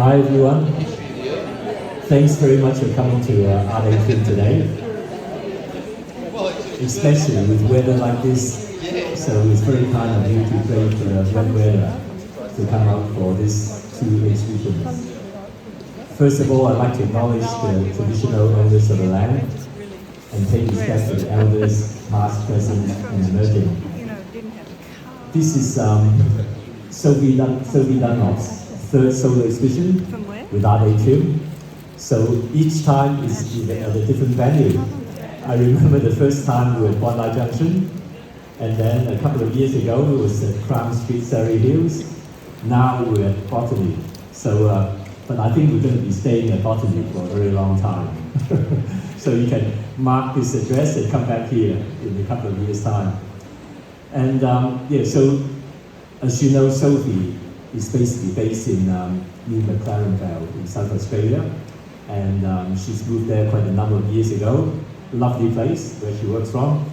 Hi everyone. Thanks very much for coming to Atrium today, especially with weather like this. So it's very kind of you to brave the wet weather to come out for these two exhibitions. First of all, I'd like to acknowledge the traditional owners of the land and pay respect to the elders, past, present, and emerging. This is Sophie Dunlop's third solo exhibition with Atrium. So each time is at a different venue. I remember the first time we were at Bondi Junction, and then a couple of years ago it was at Crown Street, Surrey Hills. Now we're at Botany. So, but I think we're going to be staying at Botany for a very long time. So you can mark this address and come back here in a couple of years' time. And so as you know, Sophie is basically based in New McLaren Vale in South Australia. And she's moved there quite a number of years ago. Lovely place where she works from.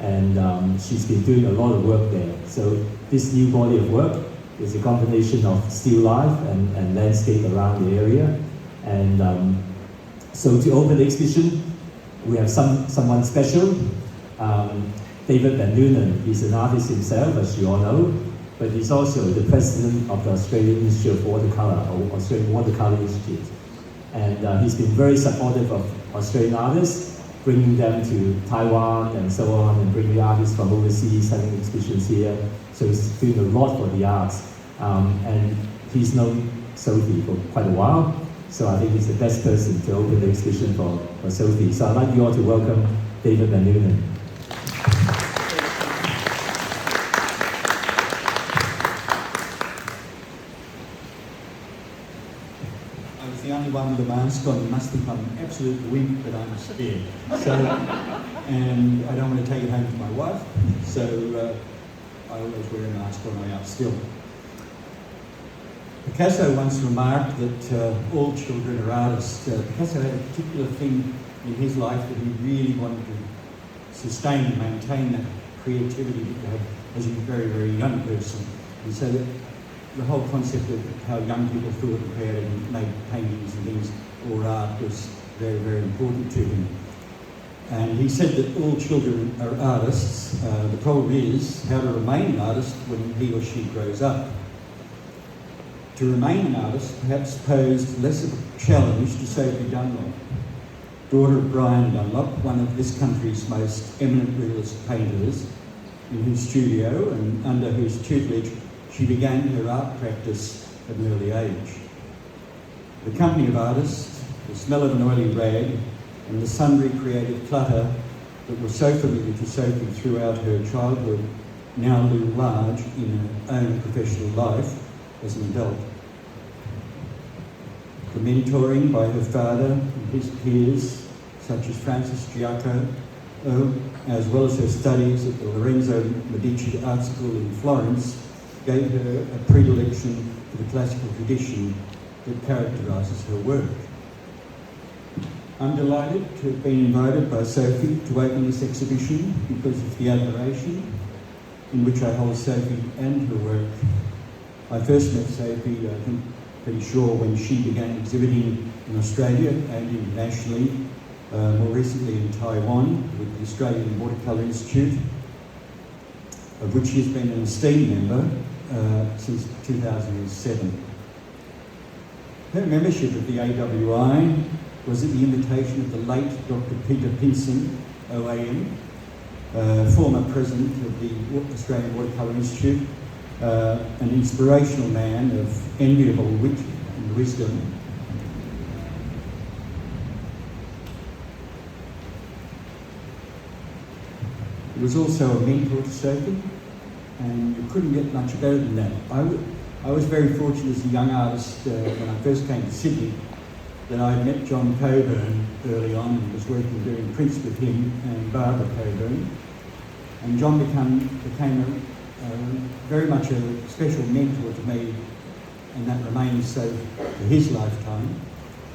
And she's been doing a lot of work there. So this new body of work is a combination of still life and landscape around the area. And so to open the exhibition, we have someone special. David Van Noonan. He's an artist himself, as you all know, but he's also the president of the Australian Institute of Watercolour, or Australian Watercolour Institute. And he's been very supportive of Australian artists, bringing them to Taiwan and so on, and bringing artists from overseas, having exhibitions here. So he's doing a lot for the arts. And he's known Sophie for quite a while, so I think he's the best person to open the exhibition for Sophie. So I'd like you all to welcome David Van Noonan. The only one with a mask on. It must think I'm an absolute wimp, but I'm scared. So, and I don't want to take it home to my wife, so I always wear a mask when I'm out still. Picasso once remarked that all children are artists. Picasso had a particular thing in his life that he really wanted to sustain and maintain that creativity that you have as a very, very young person. And so that the whole concept of how young people thought and created and made paintings and things or art was very, very important to him. And he said that all children are artists. The problem is how to remain an artist when he or she grows up. To remain an artist perhaps posed less of a challenge to Sophie Dunlop, daughter of Brian Dunlop, one of this country's most eminent realist painters, in whose studio and under whose tutelage she began her art practice at an early age. The company of artists, the smell of an oily rag, and the sundry creative clutter that were so familiar to Sophie throughout her childhood now loom large in her own professional life as an adult. The mentoring by her father and his peers, such as Francis Giacomo, as well as her studies at the Lorenzo Medici Art School in Florence, gave her a predilection for the classical tradition that characterises her work. I'm delighted to have been invited by Sophie to open this exhibition because of the admiration in which I hold Sophie and her work. I first met Sophie, I think, pretty sure when she began exhibiting in Australia and internationally, more recently in Taiwan with the Australian Watercolour Institute, of which she has been an esteemed member since 2007. Her membership of the AWI was at the invitation of the late Dr. Peter Pinson, OAM, former president of the Australian Watercolour Institute, an inspirational man of enviable wit and wisdom. He was also a mentor to Sophie, and you couldn't get much better than that. I was very fortunate as a young artist when I first came to Sydney that I met John Coburn early on and was working doing prints with him and Barbara Coburn. And John became very much a special mentor to me, and that remains so for his lifetime.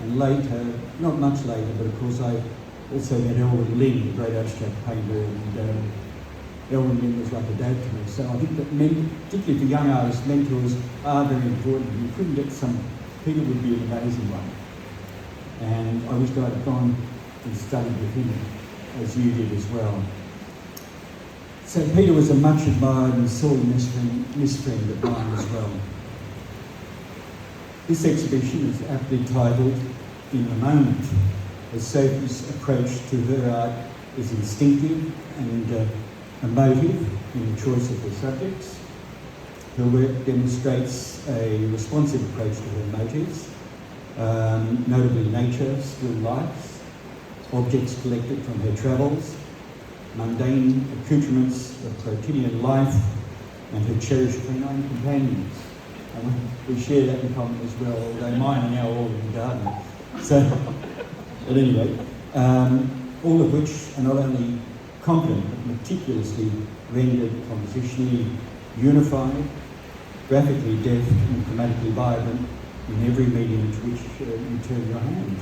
And later, not much later, but of course I also met Elwyn Lynn, the great abstract painter, and Elwyn Lynn was like a dad to me. So I think that particularly for young artists, mentors are very important. You couldn't get Peter would be an amazing one. And I wished I'd gone and studied with him, as you did as well. So Peter was a much admired and sorely missed friend of mine as well. This exhibition is aptly titled In the Moment, as Sophie's approach to her art is instinctive and emotive in the choice of her subjects. Her work demonstrates a responsive approach to her motives, notably nature, still lifes, objects collected from her travels, mundane accoutrements of quotidian life, and her cherished canine companions. And we share that in common as well, although mine are now all in the garden. So, at any rate, all of which are not only competent but meticulously rendered, compositionally unified, graphically deft and thematically vibrant in every medium to which you turn your hand.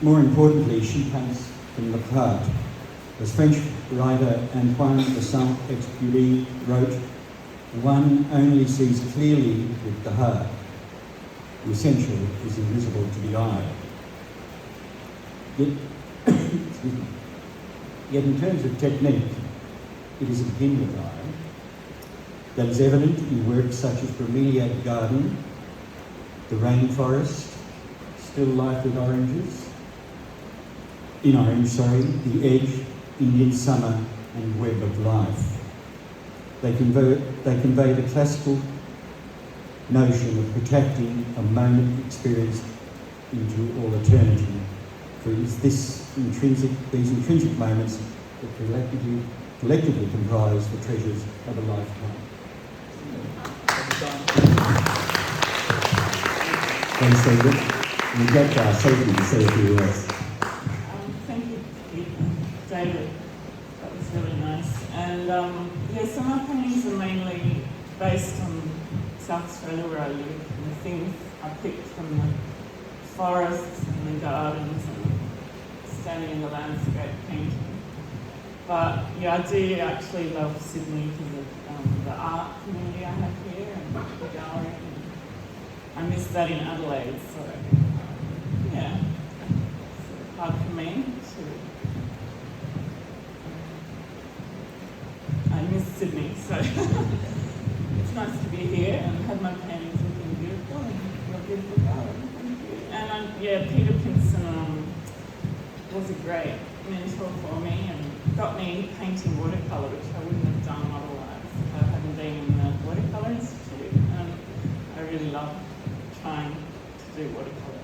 More importantly, she paints from the heart. As French writer Antoine de Saint-Exupéry wrote, "One only sees clearly with the heart. The essential is invisible to the eye." Yet in terms of technique, it is a beginner's eye that is evident in works such as Bromeliad Garden, The Rainforest, Still Life with Oranges, The Edge, Indian Summer, and Web of Life. They convey the classical notion of protracting a moment experienced into all eternity. For it is these intrinsic moments that collectively comprise the treasures of a lifetime. Thanks, David. We get Sophie to say a few words. Thank you, David. That was really nice. And so my paintings are mainly based on South Australia where I live, and the things I picked from the forests and the gardens and standing in the landscape painting. But yeah, I do actually love Sydney because of the art community I have here and the gallery. And I miss that in Adelaide, so yeah, it's hard for me to. I miss Sydney, so it's nice to be here and have my paintings looking beautiful and your beautiful garden. Thank you. And Peter Pinson was a great mentor for me and got me painting watercolour, which I wouldn't have done otherwise if I hadn't been in the Watercolour Institute. And I really love trying to do watercolour.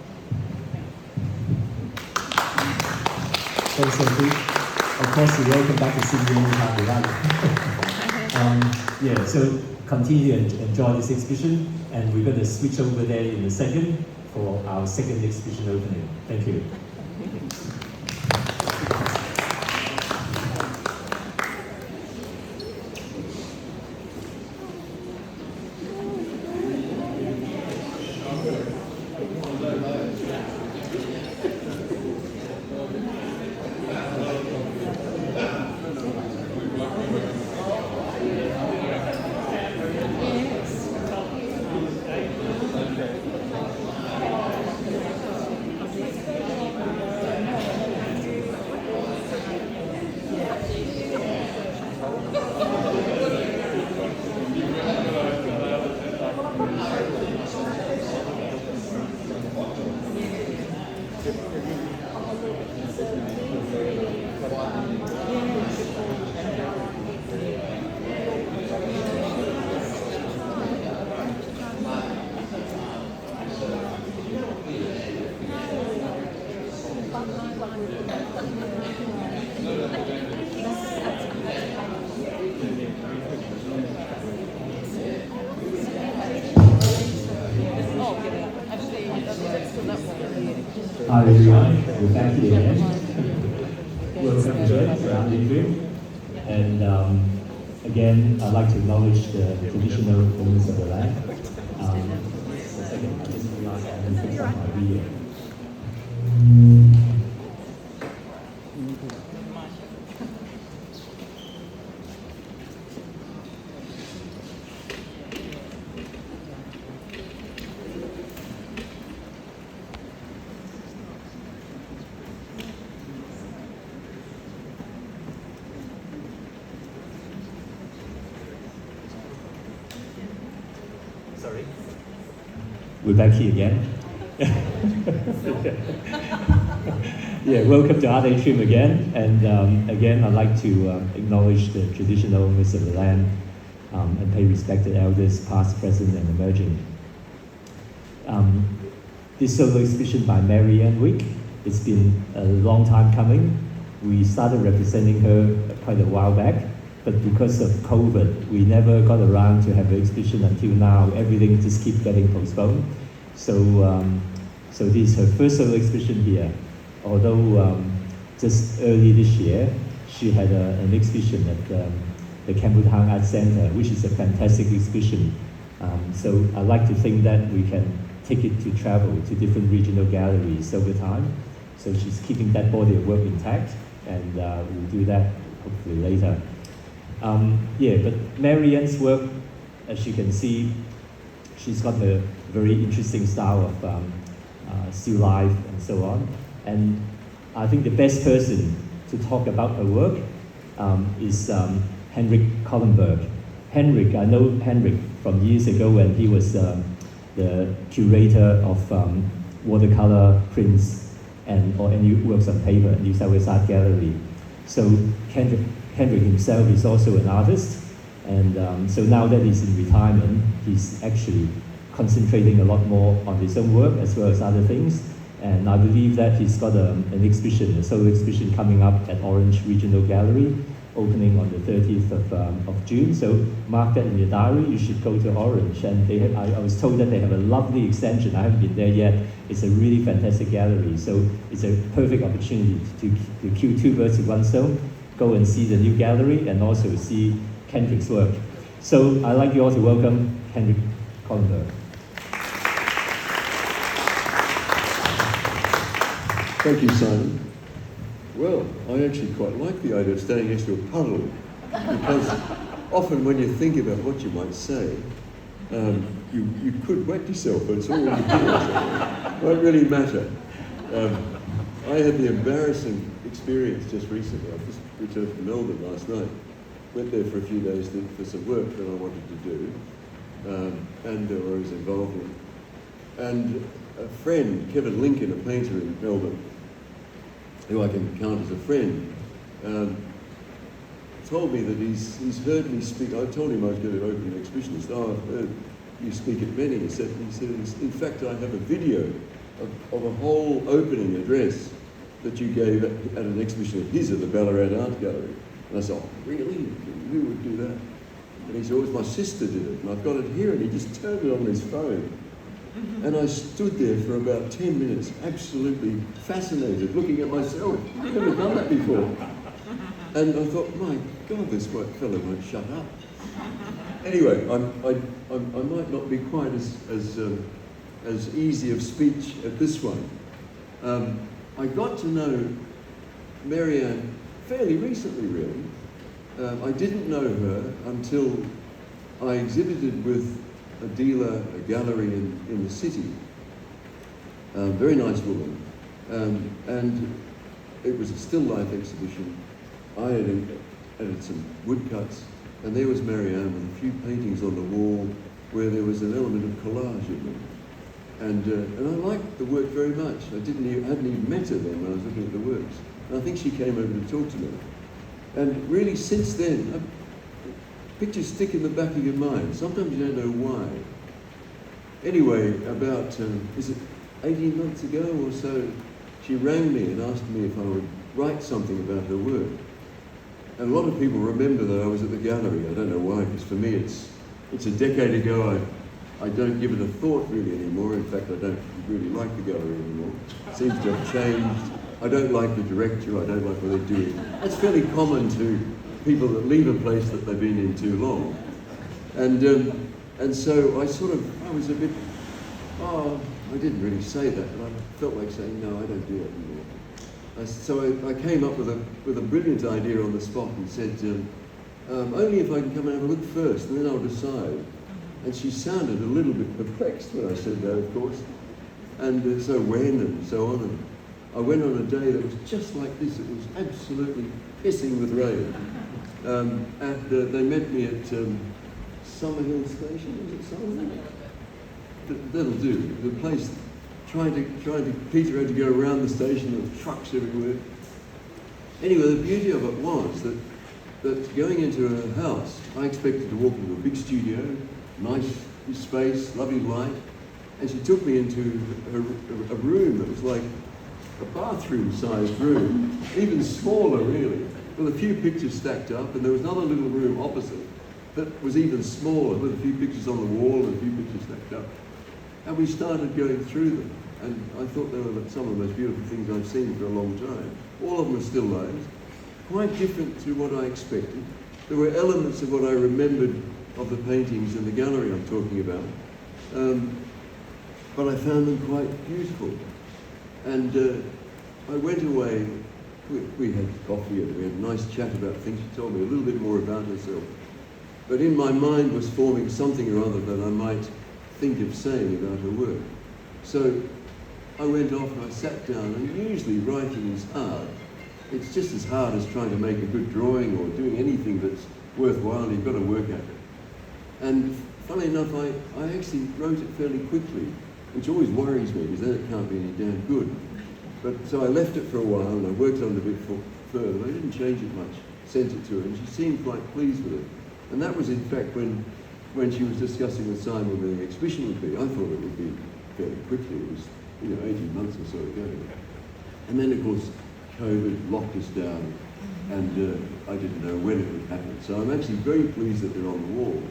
Thanks, Sophie. Of course, you're welcome back to Sydney anytime you like. So continue to enjoy this exhibition, and we're going to switch over there in a second for our second exhibition opening. Thank you. Hi everyone, we're back here again. Welcome to our room. And again, I'd like to acknowledge the traditional owners of the land. The second, I just realized I haven't fixed up my video. Sorry. We're back here again. Yeah, welcome to Art Atrium again. And again, I'd like to acknowledge the traditional owners of the land and pay respect to elders, past, present, and emerging. This solo exhibition by Maryanne Wick, it's been a long time coming. We started representing her quite a while back, but because of COVID, we never got around to have an exhibition until now. Everything just keeps getting postponed. So, so this is her first solo exhibition here. Although just early this year, she had an exhibition at the Campbelltown Art Centre, which is a fantastic exhibition. So I like to think that we can take it to travel to different regional galleries over time. So she's keeping that body of work intact, and we'll do that hopefully later. Yeah, but Maryanne's work, as you can see, she's got a very interesting style of still life and so on. And I think the best person to talk about her work is Henrik Kollenberg. Henrik, I know Henrik from years ago when he was the curator of watercolor prints or any works on paper at New South Wales Art Gallery. So Henrik himself is also an artist, and so now that he's in retirement, he's actually concentrating a lot more on his own work as well as other things. And I believe that he's got an exhibition, a solo exhibition coming up at Orange Regional Gallery, opening on the 30th of June. So mark that in your diary. You should go to Orange. And I was told that they have a lovely extension. I haven't been there yet. It's a really fantastic gallery. So it's a perfect opportunity to kill two birds with one stone. Go and see the new gallery and also see Henrik's work. So I'd like you all to welcome Henrik Kollenberg. Thank you, Simon. Well, I actually quite like the idea of standing next to a puddle, because often when you think about what you might say, you could wet yourself, but it's all you do, so it won't really matter. I had the embarrassing experience just recently. I just returned from Melbourne last night. Went there for a few days for some work that I wanted to do, and I was involved in. And a friend, Kevin Lincoln, a painter in Melbourne, who I can count as a friend, told me that he's heard me speak. I told him I was going to open an exhibition. He said, "Oh, I've heard you speak at many." He said, "In fact, I have a video of a whole opening address that you gave at an exhibition of his at the Ballarat Art Gallery." And I said, "Oh, really? Who would do that?" And he said, "Oh, my sister did it, and I've got it here." And he just turned it on his phone. And I stood there for about 10 minutes, absolutely fascinated, looking at myself. I've never done that before. And I thought, my God, this fellow won't shut up. Anyway, I might not be quite as easy of speech at this one. I got to know Maryanne fairly recently, really. I didn't know her until I exhibited with a dealer, a gallery in the city. Very nice woman. And it was a still life exhibition. I had added some woodcuts, and there was Maryanne with a few paintings on the wall where there was an element of collage in them. And I liked the work very much. I hadn't even met her then when I was looking at the works. And I think she came over to talk to me. And really since then, pictures stick in the back of your mind. Sometimes you don't know why. Anyway, about, is it 18 months ago or so, she rang me and asked me if I would write something about her work. And a lot of people remember that I was at the gallery. I don't know why, because for me it's a decade ago. I don't give it a thought really anymore. In fact, I don't really like the gallery anymore. It seems to have changed. I don't like the director. I don't like what they're doing. That's fairly common to people that leave a place that they've been in too long. And so I was a bit, I didn't really say that, but I felt like saying, no, I don't do it anymore. So I came up with a brilliant idea on the spot and said, only if I can come and have a look first, and then I'll decide. And she sounded a little bit perplexed when I said that, of course. And so when and so on. And I went on a day that was just like this. It was absolutely pissing with rain. And they met me at Summerhill Station, was it Summerhill? that'll do. The place, Peter had to go around the station, there were trucks everywhere. Anyway, the beauty of it was that going into her house, I expected to walk into a big studio, nice space, lovely light, and she took me into a room that was like a bathroom-sized room, even smaller really, with a few pictures stacked up, and there was another little room opposite that was even smaller, with a few pictures on the wall and a few pictures stacked up. And we started going through them, and I thought they were some of the most beautiful things I've seen for a long time. All of them are still lives, quite different to what I expected. There were elements of what I remembered of the paintings in the gallery I'm talking about, but I found them quite beautiful. And I went away, we had coffee and we had a nice chat about things. She told me a little bit more about herself. But in my mind was forming something or other that I might think of saying about her work. So I went off and I sat down, and usually writing is hard. It's just as hard as trying to make a good drawing or doing anything that's worthwhile. You've got to work at it. And funnily enough, I actually wrote it fairly quickly, which always worries me because then it can't be any damn good. But so I left it for a while and I worked on it a bit further. I didn't change it much, sent it to her, and she seemed quite pleased with it. And that was in fact when she was discussing with Simon when the exhibition would be. I thought it would be fairly quickly. It was 18 months or so ago. And then of course COVID locked us down, and I didn't know when it would happen. So I'm actually very pleased that they're on the wall.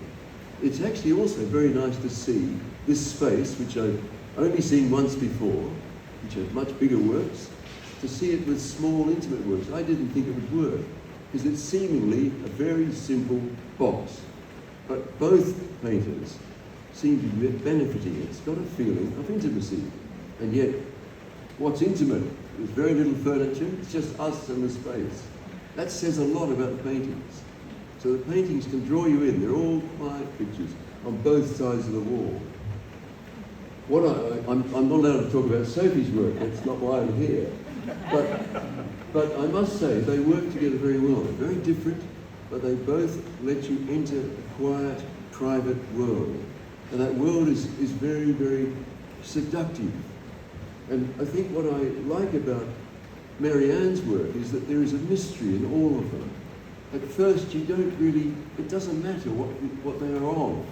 It's actually also very nice to see this space, which I've only seen once before, which had much bigger works, to see it with small, intimate works. I didn't think it would work, because it's seemingly a very simple box. But both painters seem to be benefiting. It's got a feeling of intimacy. And yet, what's intimate? There's very little furniture, it's just us and the space. That says a lot about the paintings. So the paintings can draw you in. They're all quiet pictures on both sides of the wall. I'm not allowed to talk about Sophie's work, that's not why I'm here. But I must say, they work together very well. They're very different, but they both let you enter a quiet, private world. And that world is very, very seductive. And I think what I like about Maryanne's work is that there is a mystery in all of them. At first, you don't really, it doesn't matter what they are of.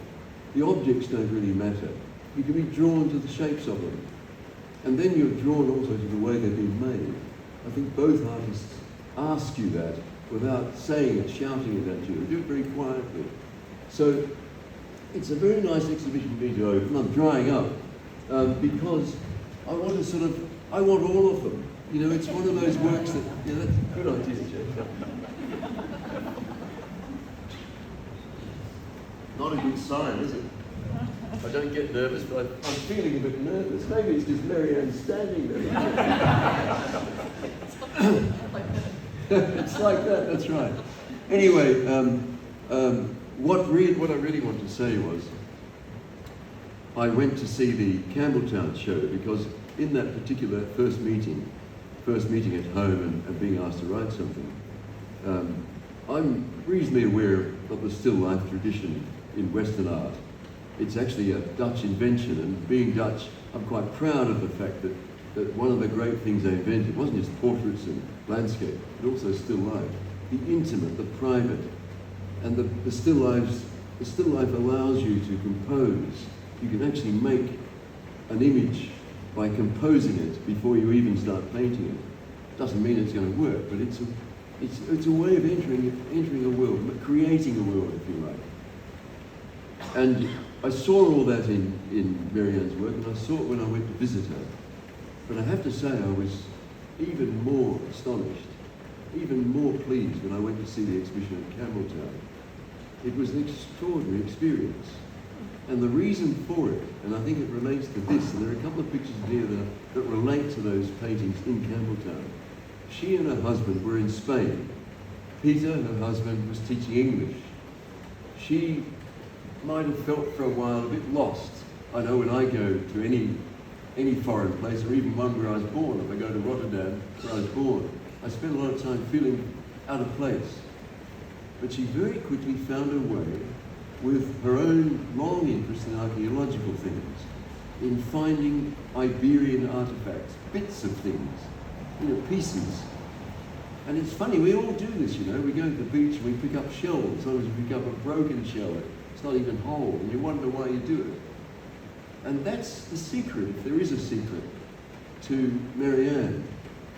The objects don't really matter. You can be drawn to the shapes of them. And then you're drawn also to the way they've been made. I think both artists ask you that without saying it, shouting it at you. They do it very quietly. So it's a very nice exhibition for me to open. I'm drying up because I want to I want all of them. It's one of those works that, that's a good idea, Jeff. Not a good sign, is it? I don't get nervous, but I'm feeling a bit nervous. Maybe it's just Maryanne standing there. It's like that, that's right. Anyway, what I really want to say was, I went to see the Campbelltown show because in that particular first meeting at home and being asked to write something, I'm reasonably aware of the still life tradition in Western art. It's actually a Dutch invention, and being Dutch, I'm quite proud of the fact that one of the great things they invented wasn't just portraits and landscape, but also still life. The intimate, the private, and the still life allows you to compose. You can actually make an image by composing it before you even start painting it. Doesn't mean it's going to work, but it's a way of entering a world, creating a world, if you like. And I saw all that in Maryanne's work, and I saw it when I went to visit her. But I have to say I was even more astonished, even more pleased when I went to see the exhibition at Campbelltown. It was an extraordinary experience. And the reason for it, and I think it relates to this, and there are a couple of pictures here that relate to those paintings in Campbelltown. She and her husband were in Spain. Peter, her husband, was teaching English. She might have felt for a while a bit lost. I know when I go to any foreign place, or even one where I was born, if I go to Rotterdam, where I was born, I spend a lot of time feeling out of place. But she very quickly found a way, with her own long interest in archaeological things, in finding Iberian artifacts, bits of things, pieces. And it's funny, we all do this, we go to the beach and we pick up shells. Sometimes we pick up a broken shell, it's not even whole, and you wonder why you do it. And that's the secret, if there is a secret, to Maryanne.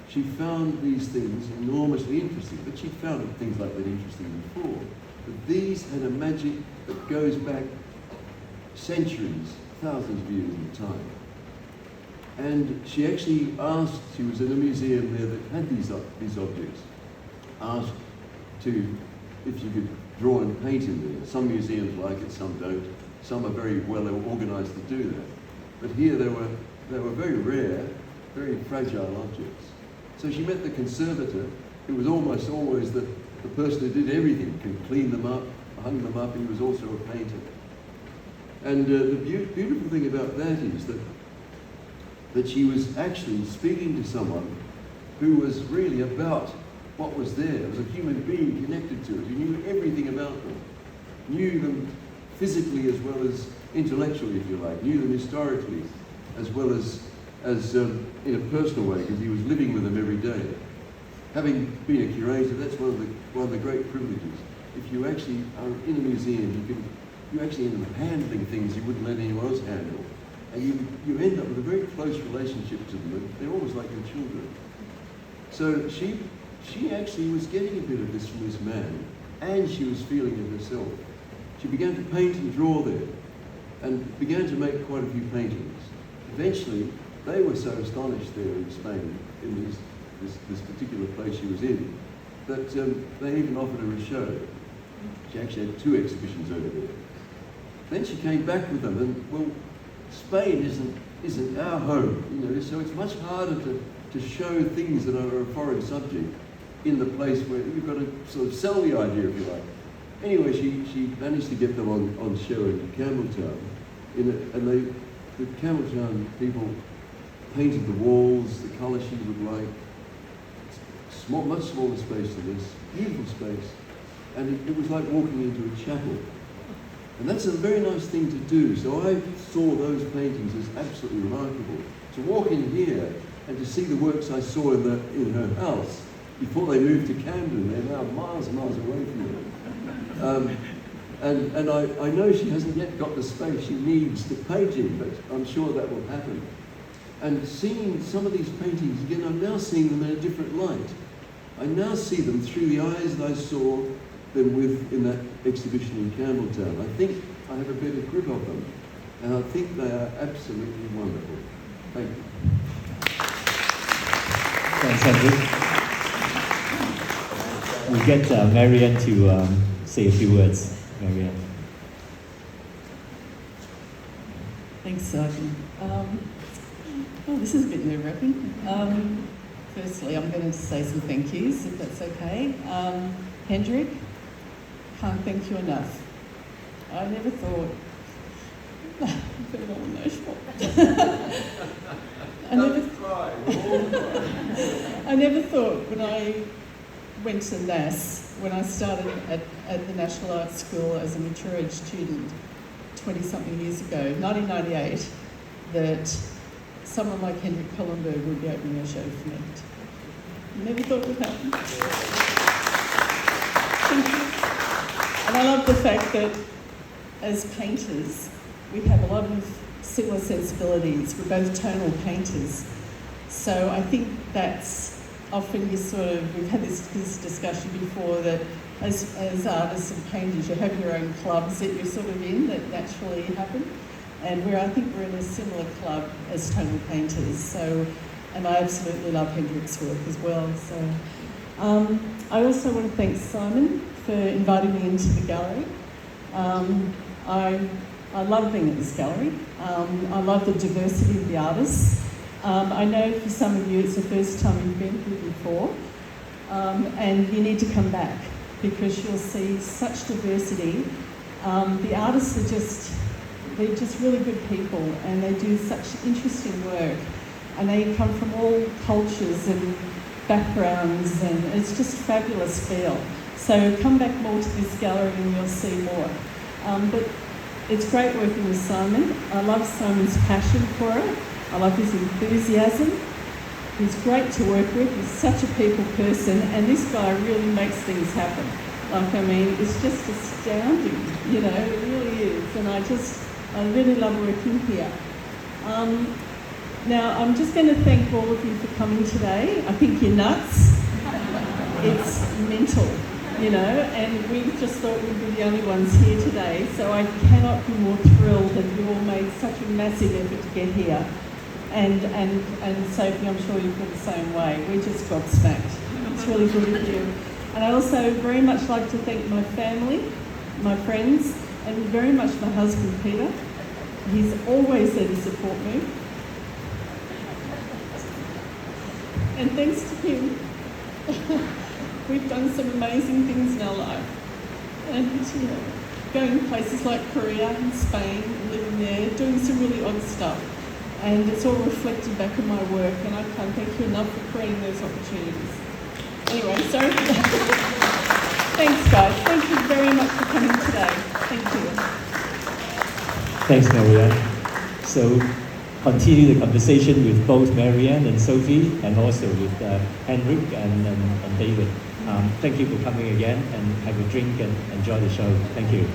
She found these things enormously interesting, but she found things like that interesting before. But these had a magic that goes back centuries, thousands of years in time. And she actually asked, she was in a museum there that had these objects, asked if you could draw and paint in there. Some museums like it, some don't. Some are very well organised to do that. But here they were very rare, very fragile objects. So she met the conservator, who was almost always the person who did everything, could clean them up, hung them up, he was also a painter. And the beautiful thing about that is that she was actually speaking to someone who was really about what was there. It was a human being connected to it, who knew everything about them, knew them physically as well as intellectually, if you like, knew them historically as well as in a personal way, because he was living with them every day. Having been a curator, that's one of the great privileges. If you actually are in a museum, you actually end up handling things you wouldn't let anyone else handle. And you end up with a very close relationship to them, and they're almost like your children. So she actually was getting a bit of this from this man, and she was feeling it herself. She began to paint and draw there, and began to make quite a few paintings. Eventually, they were so astonished there in Spain, in this particular place she was in, that they even offered her a show. She actually had 2 exhibitions over there. Then she came back with them, and well, Spain isn't our home, so it's much harder to show things that are a foreign subject in the place where you've got to sort of sell the idea, if you like. Anyway, she managed to get them on show in Campbelltown, and the Campbelltown people painted the walls, the colour she would like, much smaller space than this, beautiful space, and it was like walking into a chapel. And that's a very nice thing to do. So I saw those paintings as absolutely remarkable. To walk in here and to see the works I saw in her house before they moved to Camden, they're now miles and miles away from her. And I know she hasn't yet got the space she needs to paint in, but I'm sure that will happen. And seeing some of these paintings again, I'm now seeing them in a different light. I now see them through the eyes that I saw them with in that exhibition in Campbelltown. I think I have a better grip of them, and I think they are absolutely wonderful. Thank you. Thanks, Andrew. We get Maryanne to say a few words. Maryanne. Thanks, Sergeant. This is a bit nerve-wracking. Firstly, I'm going to say some thank yous, if that's okay. Hendrik, can't thank you enough. I never thought... I'm very emotional. I never thought when I went to NAS, when I started at the National Arts School as a mature age student 20-something years ago, 1998, that someone like Hendrik Collenberg would be opening a show for me. Never thought it would happen. Thank you. And I love the fact that as painters, we have a lot of similar sensibilities. We're both tonal painters. So I think that's often we've had this discussion before that as artists and painters, you have your own clubs that you're sort of in that naturally happen. And I think we're in a similar club as tonal painters. So, and I absolutely love Hendrik's work as well. So, I also want to thank Simon for inviting me into the gallery. I love being at this gallery. I love the diversity of the artists. I know for some of you it's the first time you've been here before, and you need to come back because you'll see such diversity. The artists they're just really good people, and they do such interesting work, and they come from all cultures and backgrounds, and it's just fabulous feel. So come back more to this gallery and you'll see more. But It's great working with Simon. I love Simon's passion for it. I love his enthusiasm. He's great to work with. He's such a people person, and this guy really makes things happen. Like, I mean, it's just astounding, you know, it really is. And I really love working here. Now, I'm just going to thank all of you for coming today. I think you're nuts. It's mental, you know, and we just thought we'd be the only ones here today. So I cannot be more thrilled that you all made such a massive effort to get here. And Sophie, I'm sure you feel the same way. We're just gobsmacked. It's really good of you. And I also very much like to thank my family, my friends, and very much my husband, Peter. He's always there to support me. And thanks to him, we've done some amazing things in our life. And, you know, going to places like Korea and Spain and living there, doing some really odd stuff. And it's all reflected back in my work, and I can't thank you enough for creating those opportunities. Anyway, so thanks, guys. Thank you very much for coming today. Thank you. Thanks, Maryanne. So, continue the conversation with both Maryanne and Sophie, and also with Henrik and David. Thank you for coming again, and have a drink and enjoy the show. Thank you.